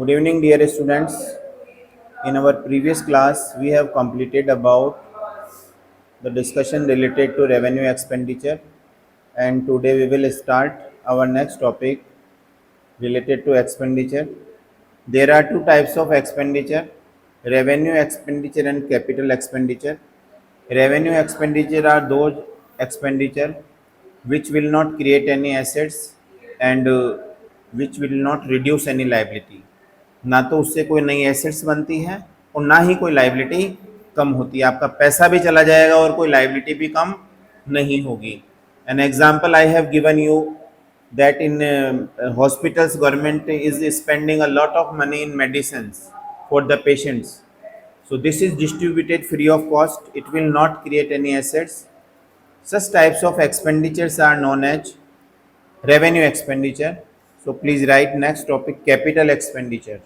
Good evening, dear students. In our previous class, we have completed about the discussion related to revenue expenditure, and today we will start our next topic related to expenditure. There are two types of expenditure: revenue expenditure and capital expenditure. Revenue expenditure are those expenditure which will not create any assets and which will not reduce any liability. ना तो उससे कोई नई assets बनती है और ना ही कोई लाइबिलिटी कम होती है। आपका पैसा भी चला जाएगा और कोई लाइबिलिटी भी कम नहीं होगी। An example I have given you that in hospitals government is spending a lot of money in medicines for the patients, so this is distributed free of cost. It will not create any assets. Such types of expenditures are known as revenue expenditure. So please write next topic, capital expenditure.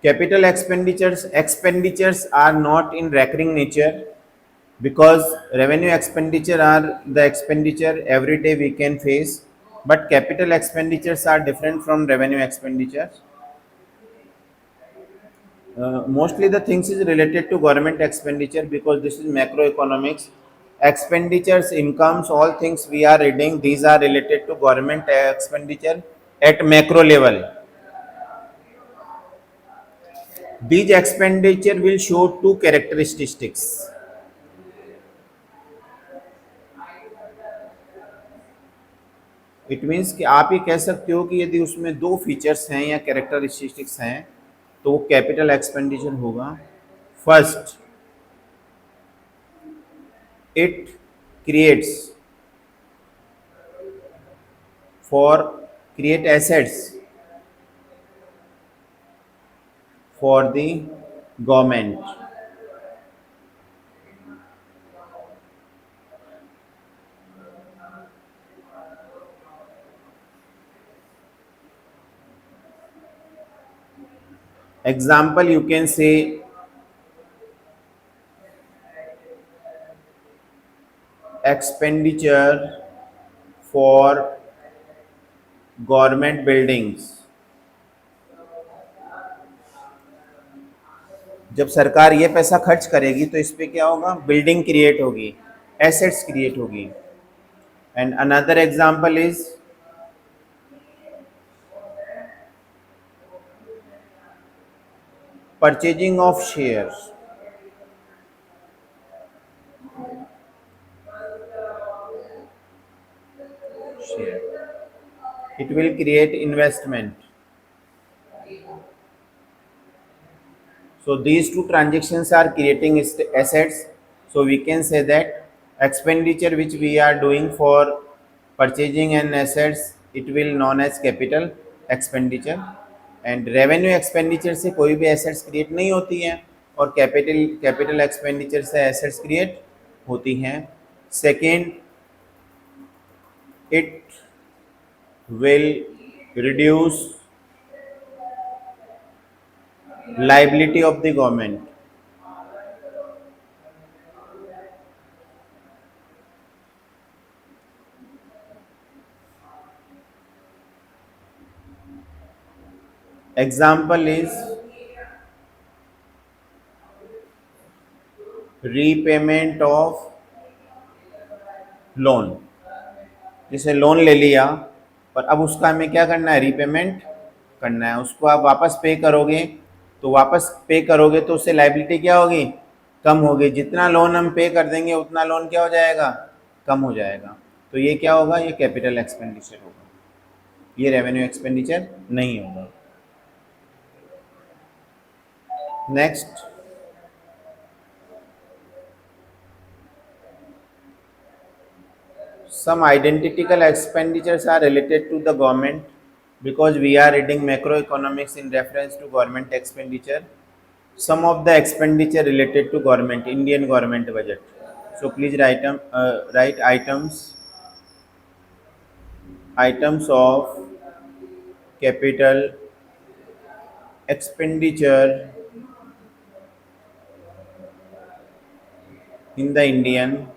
Capital expenditures are not in recurring nature, because revenue expenditure are the expenditure every day we can face, but capital expenditures are different from revenue expenditures. Mostly the things is related to government expenditure, because this is macroeconomics. Expenditures, incomes, all things we are reading, these are related to government expenditure at macro level. These expenditure will show two characteristics. It means कि आप ये कह सकते हो कि यदि उसमें दो फीचर्स हैं या कैरेक्टरिस्टिक्स हैं तो वो कैपिटल एक्सपेंडिचर होगा। First, it creates for create assets for the government. Example, you can say expenditure for government buildings. जब सरकार ये पैसा खर्च करेगी तो इस पे क्या होगा, बिल्डिंग क्रिएट होगी, एसेट्स क्रिएट होगी। And another example is purchasing of shares. It will create investment. So these two transactions are creating assets. So we can say that expenditure which we are doing for purchasing and assets, it will known as capital expenditure. And revenue expenditure से कोई भी assets create नहीं होती हैं और capital expenditure से assets create होती हैं। Second, it will reduce liability of the government. Example is repayment of loan. जैसे लोन ले लिया पर अब उसका हमें क्या करना है, रीपेमेंट करना है। उसको आप वापस पे करोगे तो उससे लाइबिलिटी क्या होगी, कम होगी। जितना लोन हम पे कर देंगे उतना लोन क्या हो जाएगा, कम हो जाएगा। तो ये क्या होगा, ये कैपिटल एक्सपेंडिचर होगा, ये रेवेन्यू एक्सपेंडिचर नहीं होगा। Next, some identical expenditures are related to the government, because we are reading macroeconomics in reference to government expenditure. Some of the expenditure related to government, Indian government budget. So please write items of capital expenditure in the Indian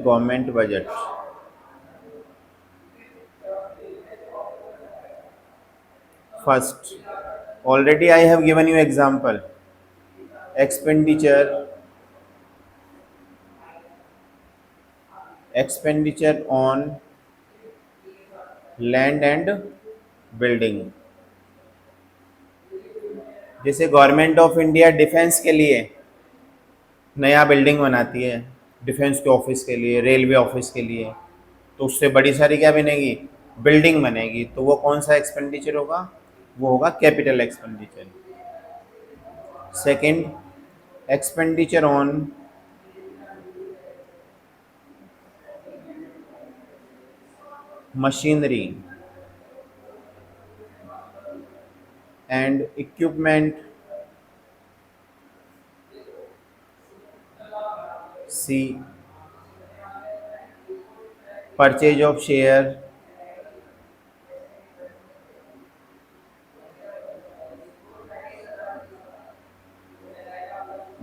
government budget. First, already I have given you example. Expenditure expenditure on land and building. जैसे government of India defence के लिए नया building बनाती है, defence के office के लिए, railway office के लिए, तो उससे बड़ी सारी क्या बनेगी, बिल्डिंग बनेगी। तो वो कौन सा एक्सपेंडिचर होगा, वो होगा capital expenditure. Second, expenditure on machinery and equipment, C purchase of share,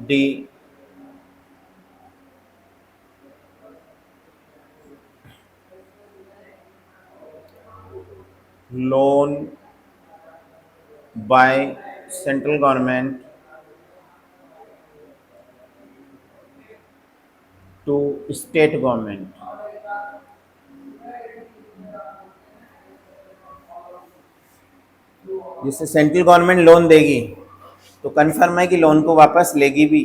D loan by central government to state government. जिससे सेंट्रल गवर्नमेंट लोन देगी तो कन्फर्म है कि लोन को वापस लेगी भी।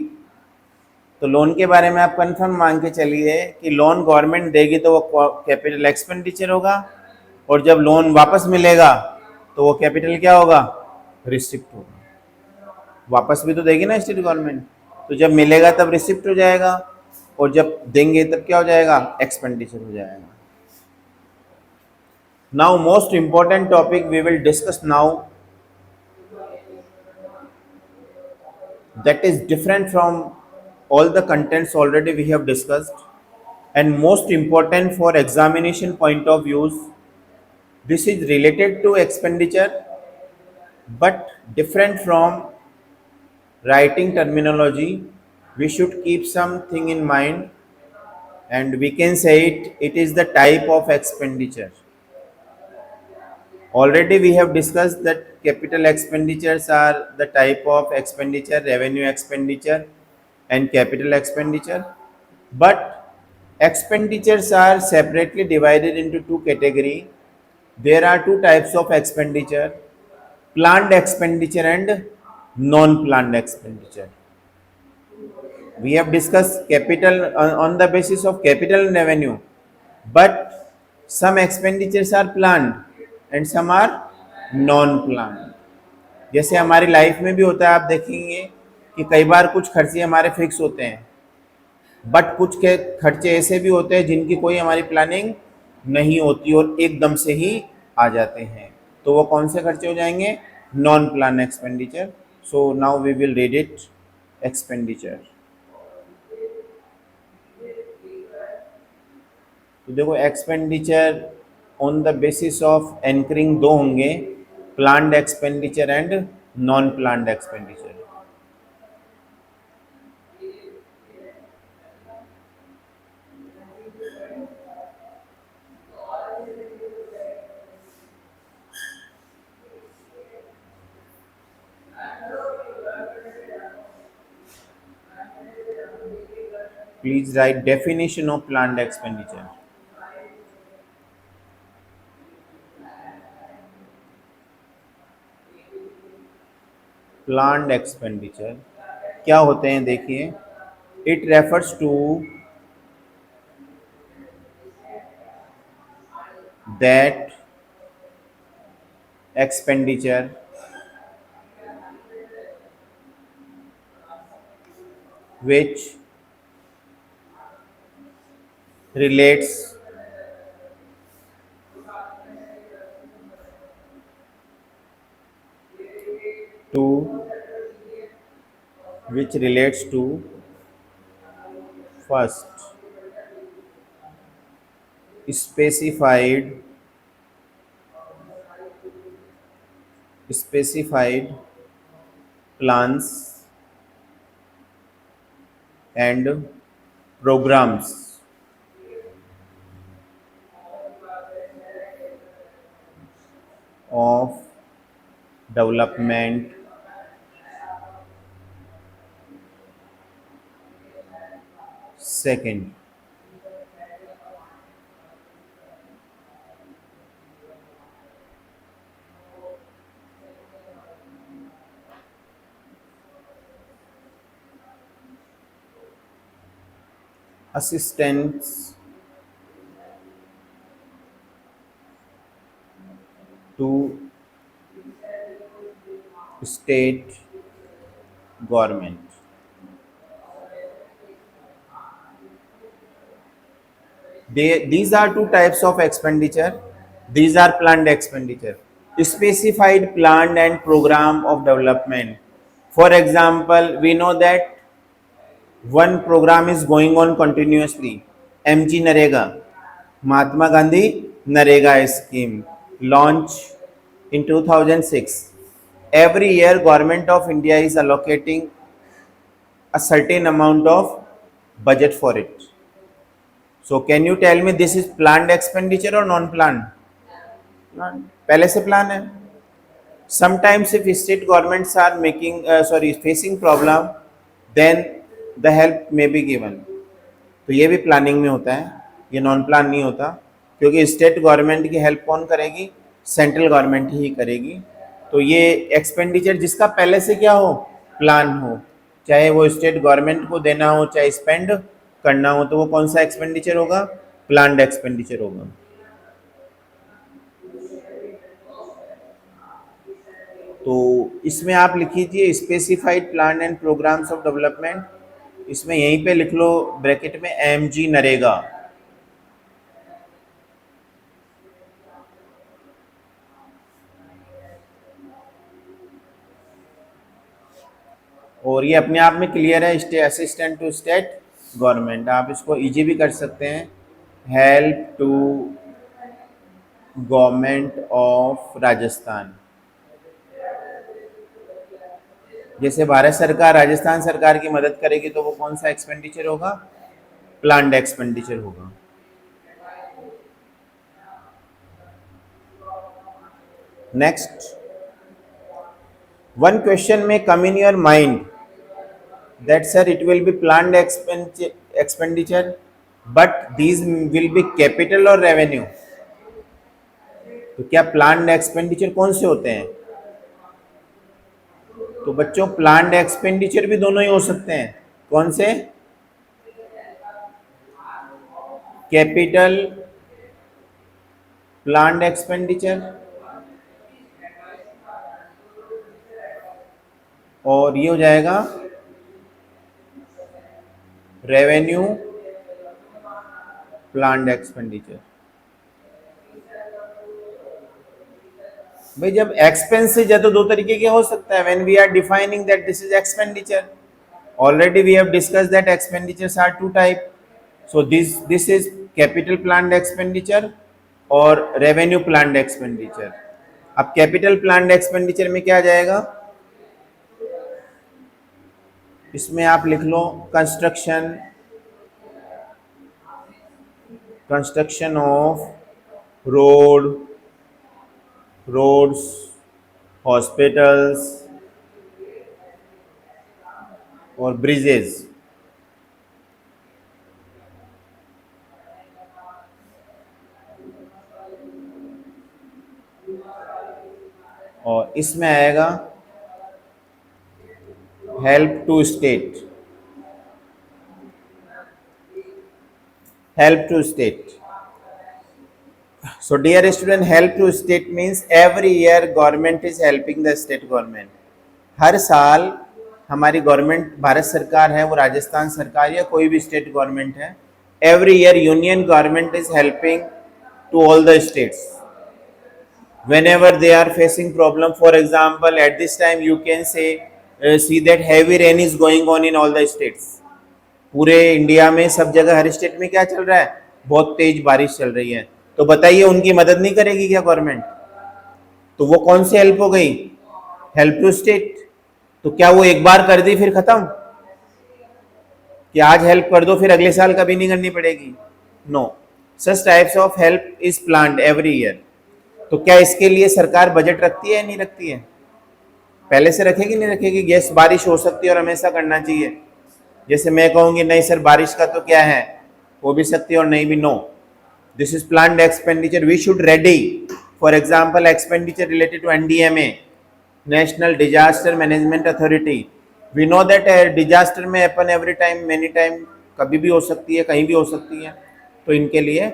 तो लोन के बारे में आप कन्फर्म मान के चलिए कि लोन गवर्नमेंट देगी तो वो कैपिटल एक्सपेंडिचर होगा, और जब लोन वापस मिलेगा तो वो कैपिटल क्या होगा, रिसिप्ट होगा। वापस भी तो देगी ना स्टेट गवर्नमेंट, तो जब मिलेगा तब रिसिप्ट हो जाएगा, और जब देंगे तब क्या हो जाएगा, एक्सपेंडिचर हो जाएगा। Now most important topic we will discuss now, that is different from all the contents already we have discussed, and most important for examination point of views. This is related to expenditure but different from writing terminology. We should keep something in mind, and we can say it is the type of expenditure. Already we have discussed that capital expenditures are the type of expenditure, revenue expenditure and capital expenditure. But expenditures are separately divided into two categories. There are two types of expenditure: planned expenditure and non-planned expenditure. We have discussed capital on the basis of capital and revenue, but some expenditures are planned and some are non-planned. जैसे हमारी life में भी होता है, आप देखेंगे कि कई बार कुछ खर्चे हमारे फिक्स होते हैं, बट कुछ के खर्चे ऐसे भी होते हैं जिनकी कोई हमारी प्लानिंग नहीं होती और एकदम से ही आ जाते हैं, तो वो कौन से खर्चे हो जाएंगे, non plan expenditure. So now we will read it. Expenditure, तो देखो expenditure on the basis of anchoring दो होंगे, planned expenditure and non planned expenditure. Please write definition of planned expenditure. Planned expenditure क्या होते हैं, देखिए, it refers to that expenditure which relates to first specified specified plans and programs of development second assistance to state government. These are two types of expenditure. These are planned expenditure. Specified planned and program of development. For example, we know that one program is going on continuously. MG Narega, Mahatma Gandhi Narega scheme, launched in 2006. Every year, Government of India is allocating a certain amount of budget for it. So can you tell me this is planned expenditure or non-planned? Planned. पहले से plan है. Sometimes if state governments are facing problem, then the help may be given. तो ये भी planning में होता है, ये नॉन प्लान नहीं होता, क्योंकि स्टेट गवर्नमेंट की हेल्प कौन करेगी? सेंट्रल गवर्नमेंट ही करेगी. तो ये एक्सपेंडिचर जिसका पहले से क्या हो, प्लान हो, चाहे वो स्टेट गवर्नमेंट को देना हो, चाहे स्पेंड करना हो, तो वो कौन सा एक्सपेंडिचर होगा? प्लान्ड एक्सपेंडिचर होगा. तो इसमें आप लिख लीजिए specified plan and programs of development. इसमें यहीं पे लिख लो ब्रैकेट में MG नरेगा. और ये अपने आप में क्लियर है, असिस्टेंट टू स्टेट गवर्नमेंट. आप इसको इजी भी कर सकते हैं, help to government of Rajasthan. जैसे भारत सरकार राजस्थान सरकार की मदद करेगी तो वो कौन सा एक्सपेंडिचर होगा? प्लान्ड एक्सपेंडिचर होगा. नेक्स्ट, वन क्वेश्चन में come in your mind that sir it will be planned expenditure but these will be capital or revenue. तो क्या प्लान्ड एक्सपेंडिचर कौन से होते हैं? तो बच्चों प्लान्ड एक्सपेंडिचर भी दोनों ही हो सकते हैं. कौन से? कैपिटल प्लान्ड एक्सपेंडिचर और ये हो जाएगा रेवेन्यू प्लान्ड एक्सपेंडिचर. भाई जब एक्सपेंसेस है तो दो तरीके के हो सकता है. When we are defining that this is expenditure, already we have discussed that expenditures are two type. So this is capital planned expenditure और रेवेन्यू प्लान्ड एक्सपेंडिचर. अब कैपिटल प्लान्ड एक्सपेंडिचर में क्या आ जाएगा? इसमें आप लिख लो कंस्ट्रक्शन ऑफ रोड्स, हॉस्पिटल्स और ब्रिजेस. और इसमें आएगा help to state. So dear student, help to state means every year government is helping the state government. हर साल हमारी गवर्नमेंट, भारत सरकार है, वो राजस्थान सरकार या कोई भी स्टेट गवर्नमेंट है, every year union government is helping to all the states whenever they are facing problem. For example, at this time you can say see that heavy rain is going on in all the states. पूरे India में सब जगह हर state में क्या चल रहा है? बहुत तेज बारिश चल रही है. तो बताइए उनकी मदद नहीं करेगी क्या गवर्नमेंट? तो वो कौन सी हेल्प हो गई? हेल्प टू स्टेट, तो क्या वो एक बार कर दी फिर खत्म, कि आज हेल्प कर दो फिर अगले साल कभी नहीं करनी पड़ेगी? No, such types of help is planned every year. तो क्या इसके लिए सरकार बजट रखती है या नहीं रखती है? पहले से रखेगी नहीं रखेगी? यस, बारिश हो सकती है और हमेशा करना चाहिए। जैसे मैं कहूंगी नहीं सर बारिश का तो क्या है, हो भी सकती है और नहीं भी। No, this is planned expenditure, we should ready. For example expenditure related to NDMA, national disaster management authority. We know that disaster में अपन एवरी टाइम, मेनी टाइम, कभी भी हो सकती है, कहीं भी हो सकती है। तो इनके लिए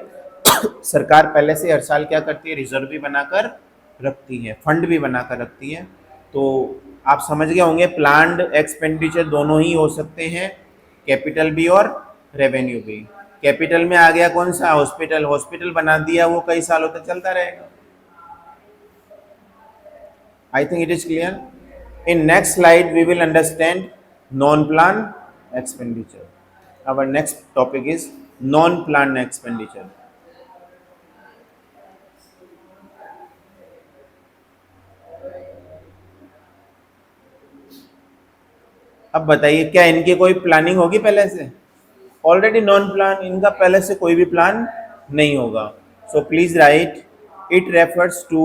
सरकार पहले से हर साल क्या करती है, रिजर्व भी बनाकर रखती है, फंड भी बनाकर रखती है। तो आप समझ गए होंगे प्लान्ड एक्सपेंडिचर दोनों ही हो सकते हैं, कैपिटल भी और रेवेन्यू भी। कैपिटल में आ गया कौन सा, हॉस्पिटल, हॉस्पिटल बना दिया वो कई सालों तक चलता रहेगा। I think it is clear. In next slide we will understand non-plan expenditure. Our next topic is non-plan expenditure. अब बताइए क्या इनकी कोई प्लानिंग होगी पहले से? ऑलरेडी नॉन प्लान, इनका पहले से कोई भी प्लान नहीं होगा। So please write, it refers to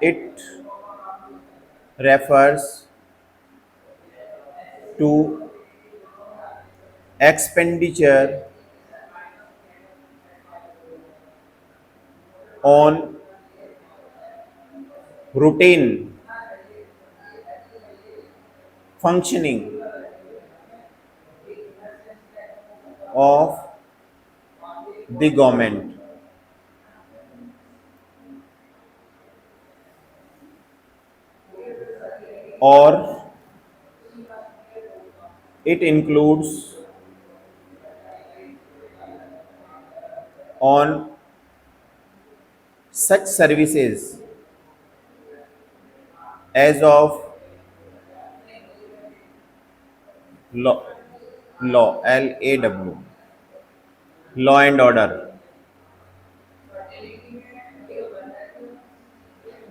it refers to expenditure on routine functioning of the government, or it includes on such services as of law, LAW, law and order,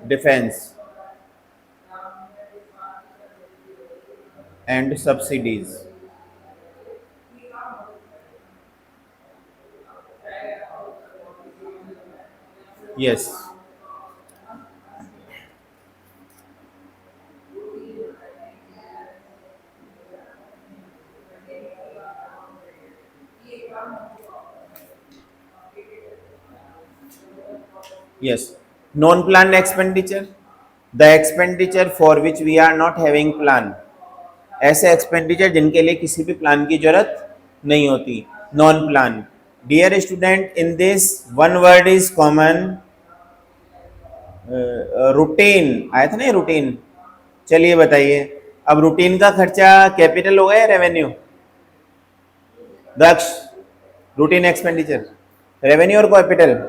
defense and subsidies. Yes, yes, non-planned expenditure, the expenditure for which we are not having plan, ऐसे expenditure जिनके लिए किसी भी plan की जरूरत नहीं होती, non plan. Dear student, in this one word is common, routine आया था ना, रूटीन। चलिए बताइए, अब रूटीन का खर्चा कैपिटल होगा या revenue? Daksh, routine expenditure revenue और capital?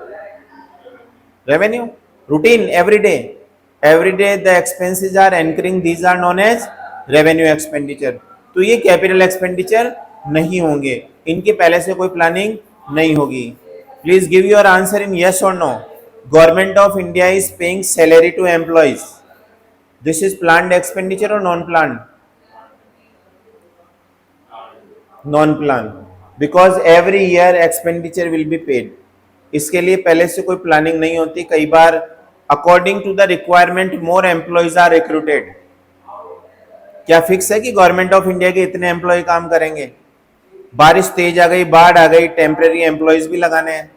Revenue. Routine every day the expenses are incurring, these are known as revenue expenditure. तो ये कैपिटल एक्सपेंडिचर नहीं होंगे, इनके पहले से कोई प्लानिंग नहीं होगी। Please give your answer in yes और no. Government of India is paying salary to employees, this is planned expenditure और non planned? Non plan, because every year expenditure will be paid. इसके लिए पहले से कोई planning नहीं होती, कई बार according to the requirement more employees are recruited. क्या फिक्स है कि गवर्नमेंट ऑफ इंडिया के इतने एम्प्लॉय काम करेंगे? बारिश तेज आ गई, बाढ़ आ गई, टेम्परेरी एम्प्लॉयज भी लगाने हैं,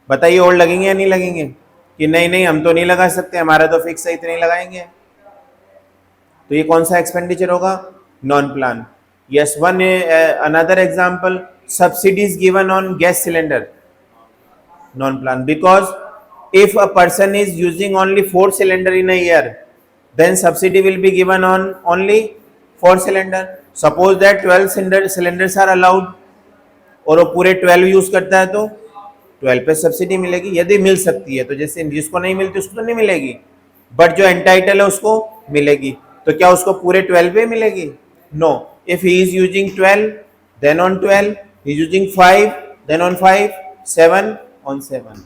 बताइए और लगेंगे या नहीं लगेंगे? कि नहीं नहीं हम तो नहीं लगा सकते, हमारा तो फिक्स है, इतने लगाएंगे। तो ये कौन सा एक्सपेंडिचर होगा? Non plan. Yes, one another example, subsidies given on gas cylinder, non plan, because if a person is using only 4 cylinder in a year, then subsidy will be given on only 4 cylinder. Suppose that 12 cylinders are allowed और वो पूरे 12 use करता है तो 12 पे subsidy मिलेगी, यदि मिल सकती है। तो जैसे जिसको नहीं मिलती उसको तो नहीं मिलेगी, बट जो एंटाइटल है उसको मिलेगी। तो क्या उसको पूरे 12 पे मिलेगी? No, if he is using 12 then on 12, he is using 5 then on 5, 7/7.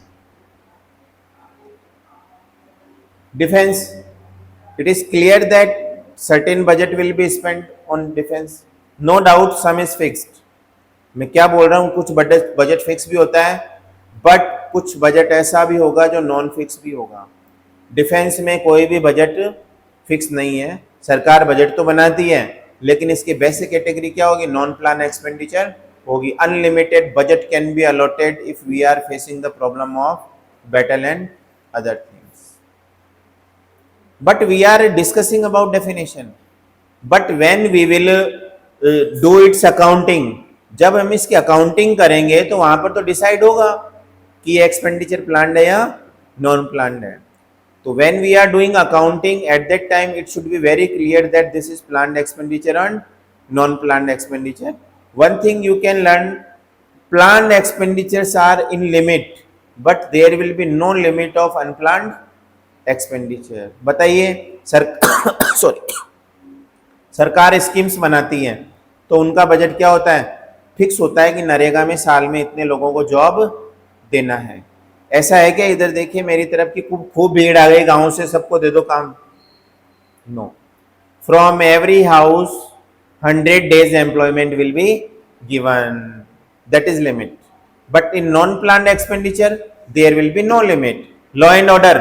Defense, it is clear that certain budget will be spent on defense. No doubt sum is fixed. मैं क्या बोल रहा हूँ, कुछ बजट बजट फिक्स भी होता है, but कुछ बजट ऐसा भी होगा जो नॉन फिक्स भी होगा. डिफेंस में कोई भी बजट फिक्स नहीं है. सरकार बजट तो बनाती है, लेकिन इसकी बेसिक कैटेगरी क्या होगी? नॉन प्लान एक्सपेंडिचर होगी. Unlimited budget can be allotted if we are facing the problem of battle and other things. But we are discussing about definition. But when we will do its accounting, जब हम इसकी accounting करेंगे तो वहां पर तो decide होगा कि एक्सपेंडिचर प्लान्ड है या नॉन प्लान्ड है. तो when we are doing accounting, at that time it should be very clear that this is planned expenditure and non planned expenditure. One thing you can learn, planned expenditures are in limit, but there will be no limit of unplanned expenditure. बताइए sir sorry सरकार schemes बनाती है तो उनका budget क्या होता है? Fix होता है कि नरेगा में साल में इतने लोगों को जॉब देना है. ऐसा है क्या? इधर देखिए मेरी तरफ की खूब भीड़ आ गई गांव से, सबको दे दो काम. No. From every house 100 days employment will be given. That is limit. But in non planned expenditure there will be no limit. Law and order,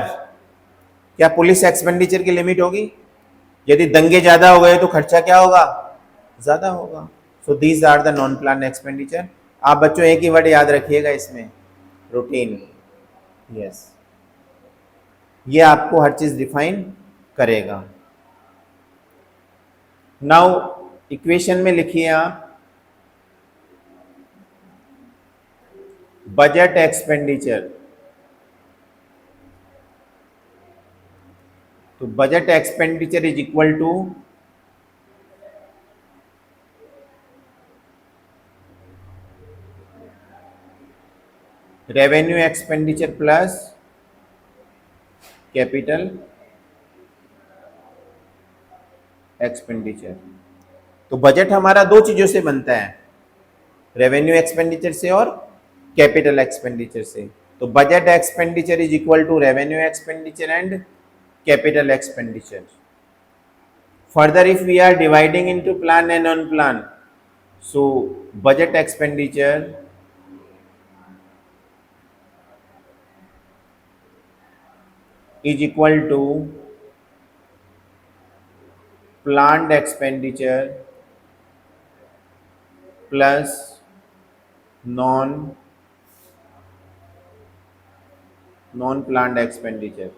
क्या पुलिस एक्सपेंडिचर की लिमिट होगी? यदि दंगे ज्यादा हो गए तो खर्चा क्या होगा? ज्यादा होगा. So these are the non plan expenditure. आप बच्चों एक ही वर्ड याद रखिएगा इसमें, रूटीन. यस, ये आपको हर चीज डिफाइन करेगा. नाउ इक्वेशन में लिखिए आप बजट एक्सपेंडिचर. तो budget expenditure is equal to revenue expenditure plus capital expenditure. तो बजट हमारा दो चीजों से बनता है, रेवेन्यू एक्सपेंडिचर से और कैपिटल एक्सपेंडिचर से. तो budget expenditure is equal to revenue expenditure and capital expenditure. Further if we are dividing into plan and non plan, so budget expenditure is equal to planned expenditure plus non planned expenditure.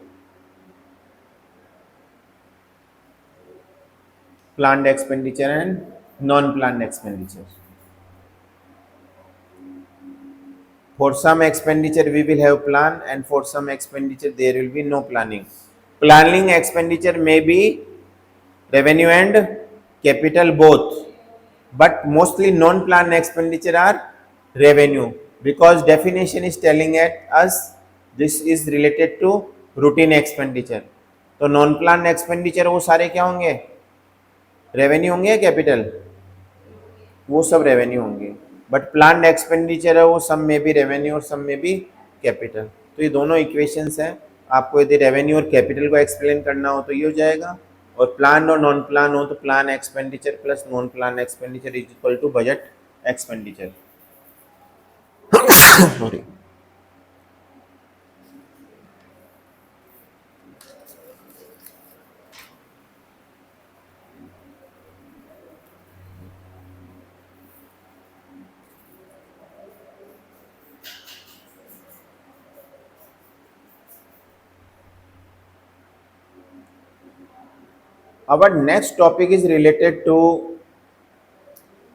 Planned expenditure and non planned expenditure. For some expenditure we will have plan, and for some expenditure there will be no planning. Planning expenditure may be revenue and capital both, but mostly non planned expenditure are revenue, because definition is telling us this is related to routine expenditure. तो non planned expenditure वो सारे क्या होंगे? Revenue होंगे या capital? वो सब revenue होंगे. बट प्लान्ड एक्सपेंडिचर है वो सब में भी रेवेन्यू और सब में भी कैपिटल. तो ये दोनों इक्वेशंस हैं. आपको यदि रेवेन्यू और कैपिटल को एक्सप्लेन करना हो तो ये हो जाएगा, और प्लान और नॉन प्लान हो तो plan expenditure plus non plan expenditure is equal to budget expenditure. Sorry. Our next topic is related to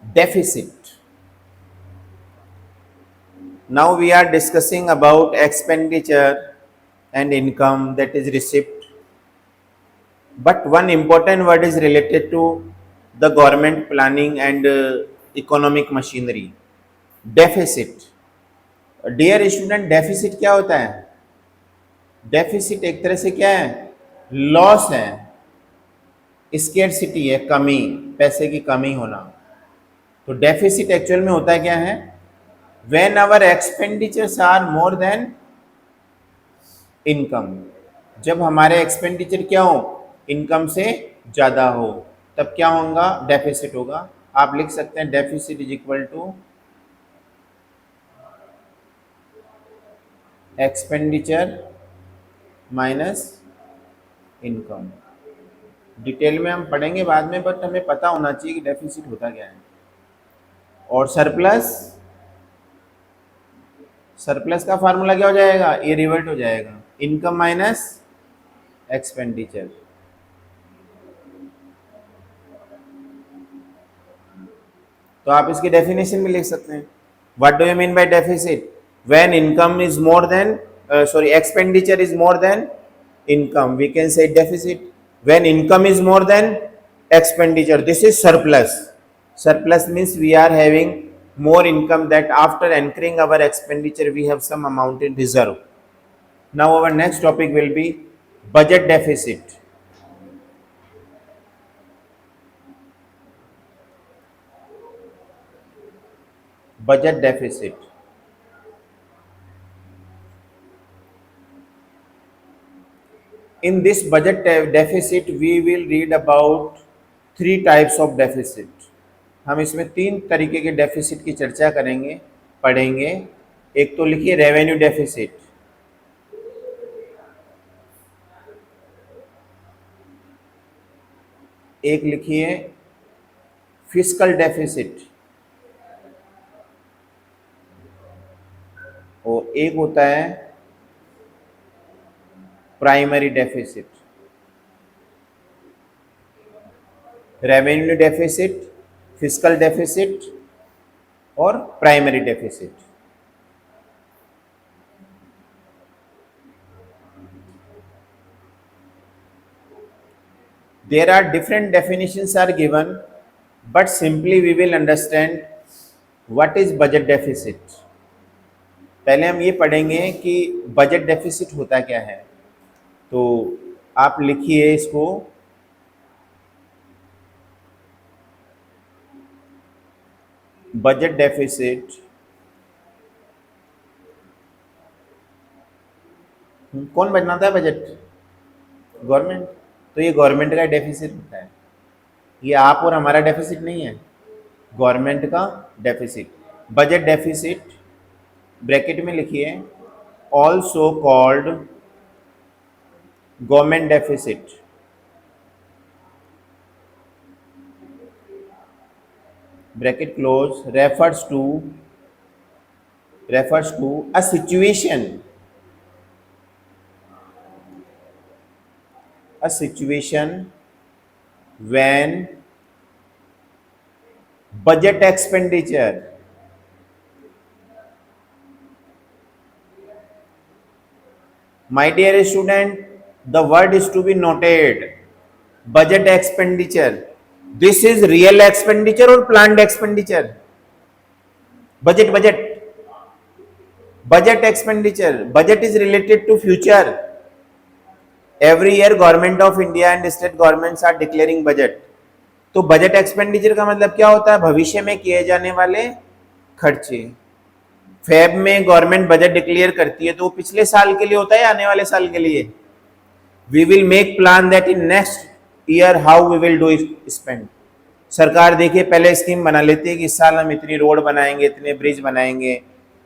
deficit. Now we are discussing about expenditure and income, that is receipt. But one important word is related to the government planning and economic machinery. Deficit. Dear student, deficit क्या होता है? Deficit एक तरह से क्या है? Loss है, scarcity है, कमी, पैसे की कमी होना. तो डेफिसिट एक्चुअल में होता है क्या है? When our expenditures are more than income, जब हमारे एक्सपेंडिचर क्या हो, इनकम से ज़्यादा हो, तब क्या होगा, डेफिसिट होगा। आप लिख सकते हैं deficit is equal to expenditure minus income. Detail में हम पढ़ेंगे बाद में, बट हमें पता होना चाहिए कि डेफिसिट होता क्या है। और सरप्लस, सरप्लस का फार्मूला क्या हो जाएगा, ये रिवर्ट हो जाएगा, इनकम माइनस एक्सपेंडिचर। तो आप इसकी डेफिनेशन भी लिख सकते हैं। What do you mean by deficit? When income is more than expenditure is more than income, we can say deficit. When income is more than expenditure, this is surplus. Surplus means we are having more income that after incurring our expenditure we have some amount in reserve. Now our next topic will be budget deficit. Budget deficit. In this budget deficit we will read about three types of deficit. हम इसमें तीन तरीके के deficit की चर्चा करेंगे, पढ़ेंगे। एक तो लिखिए रेवेन्यू डेफिसिट, एक लिखिए फिस्कल डेफिसिट, और एक होता है primary deficit. Revenue deficit, fiscal deficit और primary deficit. There are different definitions are given, but simply we will understand what is budget deficit. पहले हम ये पढ़ेंगे कि बजट डेफिसिट होता क्या है। तो आप लिखिए इसको, बजट डेफिसिट कौन बनाता है बजट? गवर्नमेंट। तो ये गवर्नमेंट का डेफिसिट होता है, ये आप और हमारा डेफिसिट नहीं है, गवर्नमेंट का डेफिसिट। बजट डेफिसिट ब्रैकेट में लिखिए also called government deficit, bracket close, refers to a situation when budget expenditure my dear student, the word is to be noted, budget expenditure, this is real expenditure or planned expenditure? Budget expenditure, budget is related to future. Every year government of India and state governments are declaring budget. तो budget expenditure का मतलब क्या होता है? भविष्य में किए जाने वाले खर्चे। फेब में गवर्नमेंट बजट डिक्लेयर करती है तो वो पिछले साल के लिए होता है या आने वाले साल के लिए? We will make plan that in next year how we will do spend. सरकार देखिए पहले स्कीम बना लेती है कि इस साल हम इतनी रोड बनाएंगे, इतने ब्रिज बनाएंगे।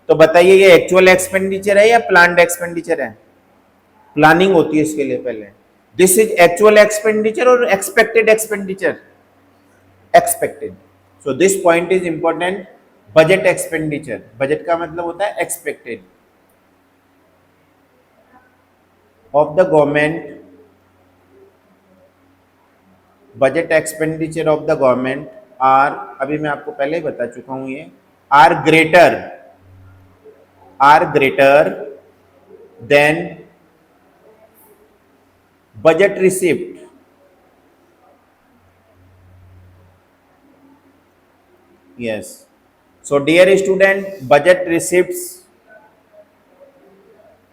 तो बताइए ये एक्चुअल एक्सपेंडिचर है या प्लान्ड एक्सपेंडिचर है? प्लानिंग होती है इसके लिए पहले। दिस इज एक्चुअल एक्सपेंडिचर और expected expenditure? Expected. So this point is important. Budget expenditure, budget का मतलब होता है expected of the government, budget expenditure of the government are, अभी मैं आपको पहले ही बता चुका हूं, ये are greater than budget receipt. Yes. So dear student, budget receipts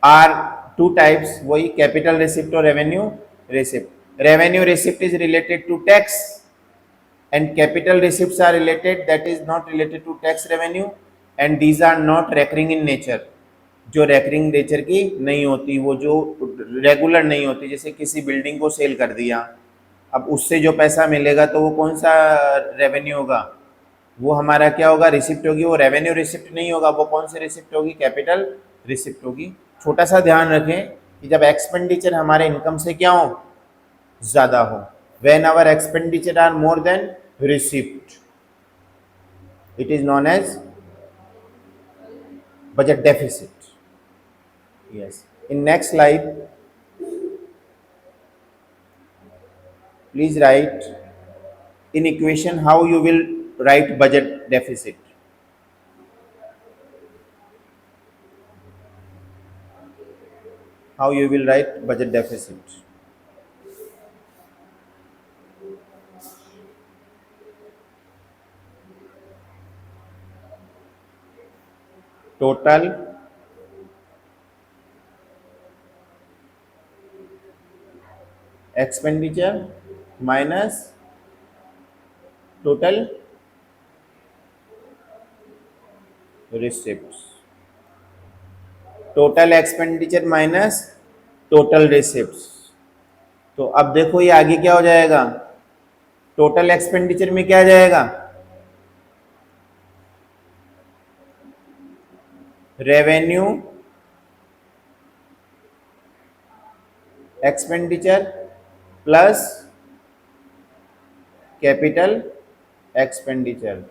are two types, वही capital receipt और revenue receipt. Revenue receipt is related to tax and capital receipts are related, that is not related to tax revenue, and these are not recurring in nature, जो recurring nature की नहीं होती, वो जो regular नहीं होती, जैसे किसी बिल्डिंग को सेल कर दिया, अब उससे जो पैसा मिलेगा तो वो कौन सा रेवेन्यू होगा, वो हमारा क्या होगा, रिसिप्ट होगी। वो रेवेन्यू रिसिप्ट नहीं होगा, वो कौन सी रिसिप्ट होगी, कैपिटल रिसिप्ट होगी। छोटा सा ध्यान रखें कि जब एक्सपेंडिचर हमारे इनकम से क्या हो, ज़्यादा हो, when our expenditure are more than receipt, it is known as budget deficit. Yes, in next slide please write in equation how you will write budget deficit. How you will write budget deficit. Total expenditure minus total receipts. Total expenditure minus total receipts. तो अब देखो ये आगे क्या हो जाएगा, total expenditure में क्या आ जाएगा, revenue expenditure plus capital expenditure.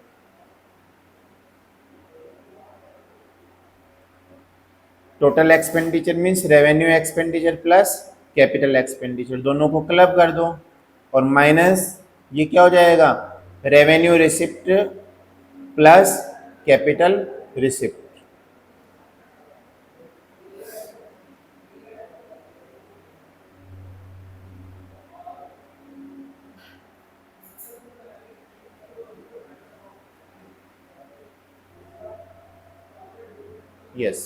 Total expenditure means revenue expenditure plus capital expenditure, दोनों को क्लब कर दो और माइनस ये क्या हो जाएगा, revenue receipt plus capital receipt. Yes,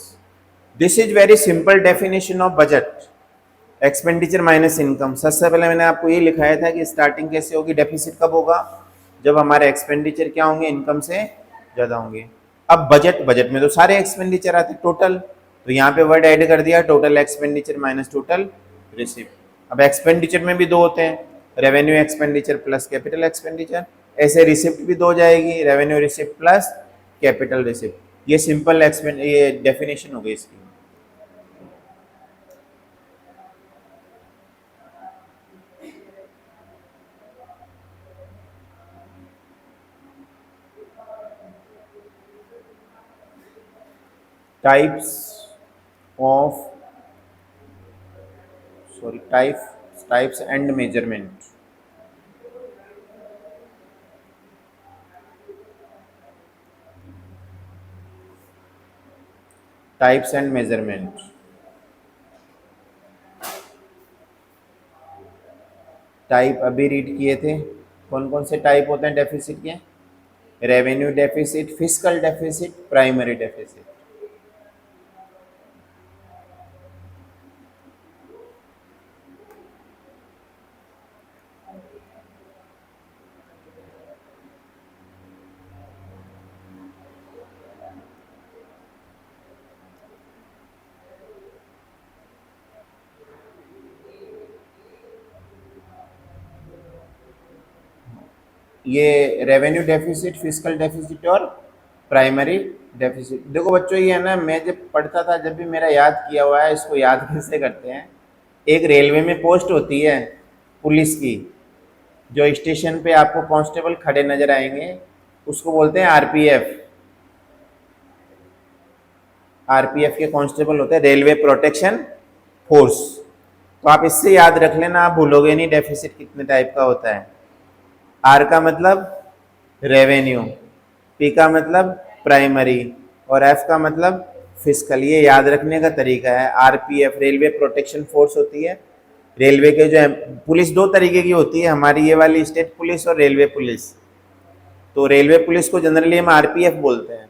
this is very simple definition of budget, expenditure minus income. सबसे पहले मैंने आपको ये लिखाया था कि स्टार्टिंग कैसे होगी, डेफिसिट कब होगा, जब हमारे एक्सपेंडिचर क्या होंगे, इनकम से ज़्यादा होंगे। अब बजट, बजट में तो सारे एक्सपेंडिचर आते टोटल, तो यहाँ पे वर्ड ऐड कर दिया, total expenditure minus total receipt. अब एक्सपेंडिचर में भी दो होते हैं, revenue expenditure plus capital expenditure, ऐसे रिसिप्ट भी दो जाएगी, revenue receipt plus capital receipt. ये सिंपल ये डेफिनेशन हो गई इसकी। types of types and measurement. Types and measurement. Type अभी रीड किए थे, कौन कौन से टाइप होते हैं डेफिसिट के, revenue deficit, fiscal deficit, primary deficit. ये रेवेन्यू डेफिसिट, फिस्कल डेफिसिट और प्राइमरी डेफिसिट। देखो बच्चों ये है ना, मैं जब पढ़ता था, जब भी मेरा याद किया हुआ है, इसको याद कैसे करते हैं, एक रेलवे में पोस्ट होती है पुलिस की, जो स्टेशन पे आपको कांस्टेबल खड़े नजर आएंगे, उसको बोलते हैं आरपीएफ। आरपीएफ के कांस्टेबल होते हैं रेलवे प्रोटेक्शन फोर्स। तो आप इससे याद रख लेना, आप भूलोगे नहीं डेफिसिट कितने टाइप का होता है। आर का मतलब रेवेन्यू, पी का मतलब प्राइमरी और एफ का मतलब फिस्कल। ये याद रखने का तरीका है। आरपीएफ रेलवे प्रोटेक्शन फोर्स होती है। रेलवे के जो है पुलिस दो तरीके की होती है, हमारी ये वाली स्टेट पुलिस और रेलवे पुलिस। तो रेलवे पुलिस को जनरली हम आरपीएफ बोलते हैं।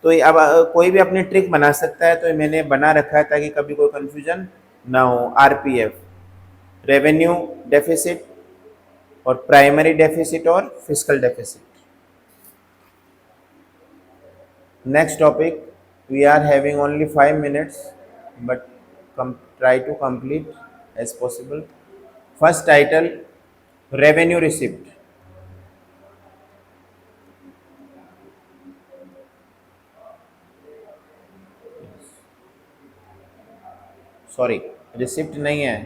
तो अब कोई भी अपनी ट्रिक बना सकता है, तो मैंने बना रखा है ताकि कभी कोई कंफ्यूजन ना हो। आरपीएफ रेवेन्यू डेफिसिट और प्राइमरी डेफिसिट और fiscal deficit. Next topic, we are having only 5 minutes, but try to complete as possible. First title, revenue receipt. Sorry, receipt नहीं है,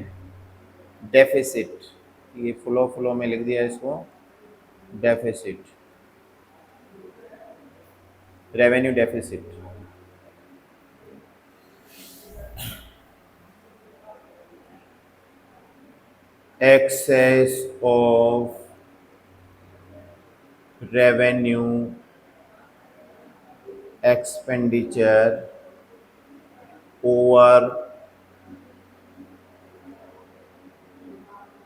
डेफिसिट। ये फ्लो में लिख दिया इसको, deficit, revenue deficit. excess of revenue expenditure over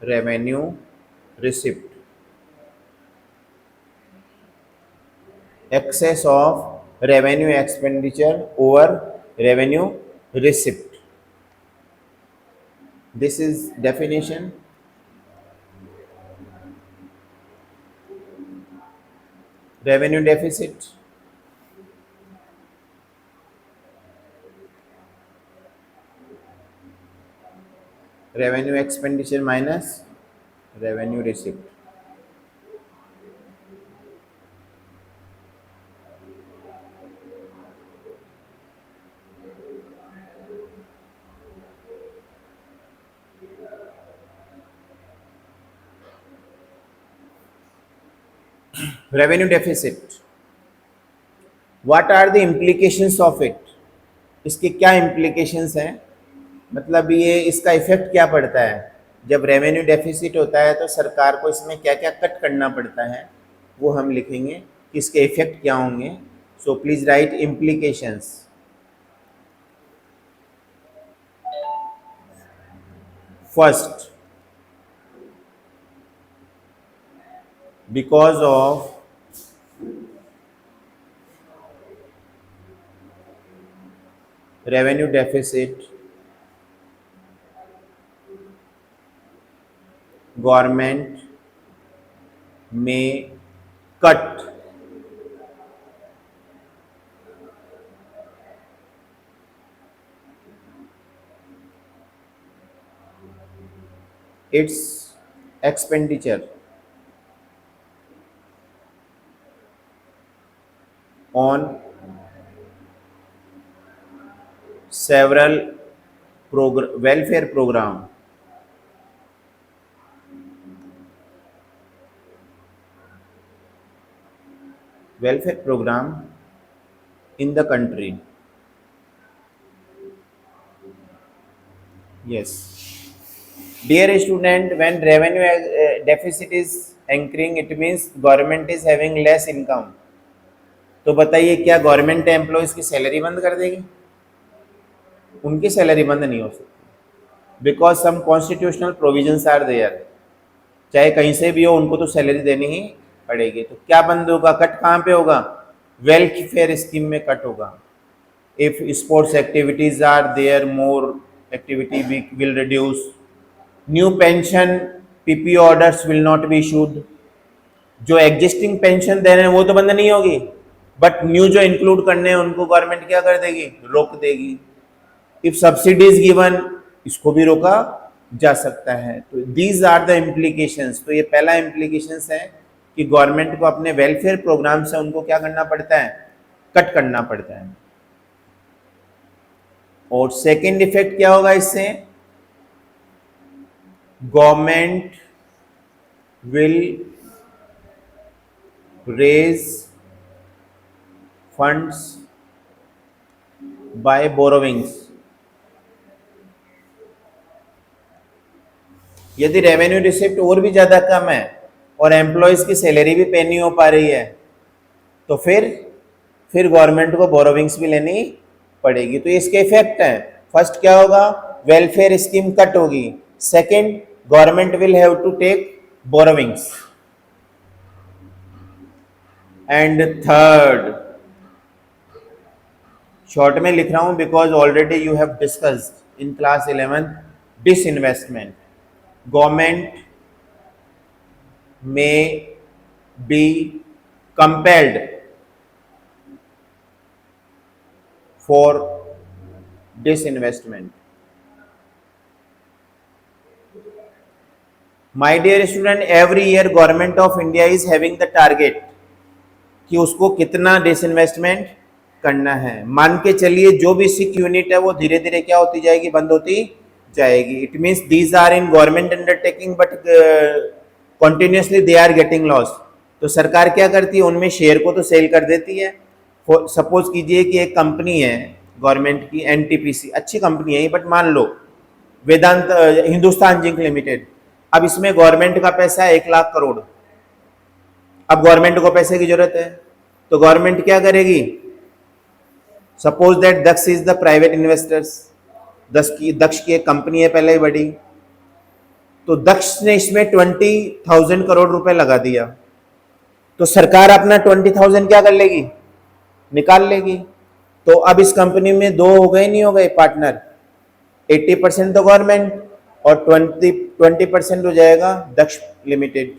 revenue receipt. Excess of revenue expenditure over revenue receipt. This is definition. Revenue deficit, revenue expenditure minus revenue receipt. Revenue deficit. What are the implications of it? इसके क्या implications हैं? मतलब ये इसका effect क्या पड़ता है? जब रेवेन्यू डेफिसिट होता है तो सरकार को इसमें क्या क्या कट करना पड़ता है, वो हम लिखेंगे कि इसके इफेक्ट क्या होंगे. सो please right implications. First, because of revenue deficit, government may cut its expenditure on several welfare program in the country. Yes. Dear student, when revenue deficit is increasing, it means government is having less income. तो बताइए क्या government employees की salary बंद कर देगी? उनकी salary बंद नहीं हो सकती, because some constitutional provisions are there. चाहे कहीं से भी हो, उनको तो सैलरी देनी ही पड़ेगी. तो क्या बंद होगा? कट कहाँ पे होगा? वेलफेयर स्कीम में कट होगा. If sports activities are there, more activity will reduce. New pension PP orders will not be issued. जो एग्जिस्टिंग पेंशन दे रहे हैं वो तो बंद नहीं होगी, बट न्यू जो इंक्लूड करने हैं उनको गवर्नमेंट क्या कर देगी? रोक देगी. इफ सब्सिडीज गिवन, इसको भी रोका जा सकता है. तो दीज आर द इम्प्लीकेशंस. तो ये पहला इम्प्लीकेशंस है कि गवर्नमेंट को अपने वेलफेयर प्रोग्राम से उनको क्या करना पड़ता है? कट करना पड़ता है. और सेकेंड इफेक्ट क्या होगा इससे? Government will raise funds by borrowings. यदि रेवेन्यू रिसिप्ट और भी ज्यादा कम है और एम्प्लॉयज की सैलरी भी पे नहीं हो पा रही है, तो फिर गवर्नमेंट को बोरोविंग्स भी लेनी पड़ेगी. तो इसके इफेक्ट हैं. फर्स्ट क्या होगा? वेलफेयर स्कीम कट होगी. Second, government will have to take borrowings. And third, short में लिख रहा हूं because already you have discussed in class 11, disinvestment. Government may be compelled for disinvestment. My dear student, every year government of India is having the target कि उसको कितना disinvestment करना है। मान के चलिए जो भी सिक यूनिट है वो धीरे धीरे क्या होती जाएगी, बंद होती जाएगी। It means these are in government undertaking but continuously they are getting loss. तो सरकार क्या करती है, उनमें शेयर को तो सेल कर देती है। सपोज कीजिए कि एक कंपनी है गवर्नमेंट की, एनटीपीसी, अच्छी कंपनी है बट मान लो वेदांत हिंदुस्तान जिंक लिमिटेड, अब इसमें गवर्नमेंट का पैसा है 1,00,000 करोड़। अब गवर्नमेंट को पैसे की जरूरत है तो गवर्नमेंट क्या करेगी, suppose that Daksh is the private investors, Daksh की एक कंपनी है पहले ही बड़ी, तो दक्ष ने इसमें 20,000 करोड़ रुपए लगा दिया, तो सरकार अपना 20,000 क्या कर लेगी, निकाल लेगी। तो अब इस कंपनी में दो हो गए, नहीं हो गए पार्टनर, 80% तो गवर्नमेंट और 20% हो जाएगा दक्ष लिमिटेड,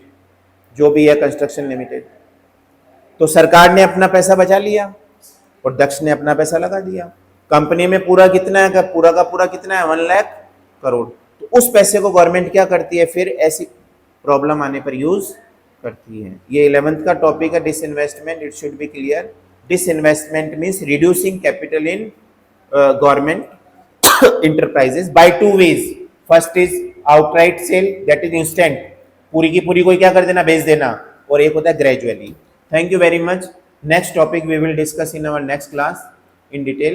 जो भी है कंस्ट्रक्शन लिमिटेड। तो सरकार ने अपना पैसा बचा लिया और दक्ष ने अपना पैसा लगा दिया। कंपनी में पूरा कितना है, पूरा का पूरा कितना है, 1,00,000 करोड़। तो उस पैसे को गवर्नमेंट क्या करती है, फिर ऐसी प्रॉब्लम आने पर यूज करती है। ये 11th का टॉपिक है disinvestment, it should be clear. Disinvestment means reducing capital in government enterprises by two ways. First is outright sale, that is instant, पूरी की पूरी कोई क्या कर देना, बेच देना, और एक होता है gradually. Thank you very much. Next topic we will discuss in our next class in detail.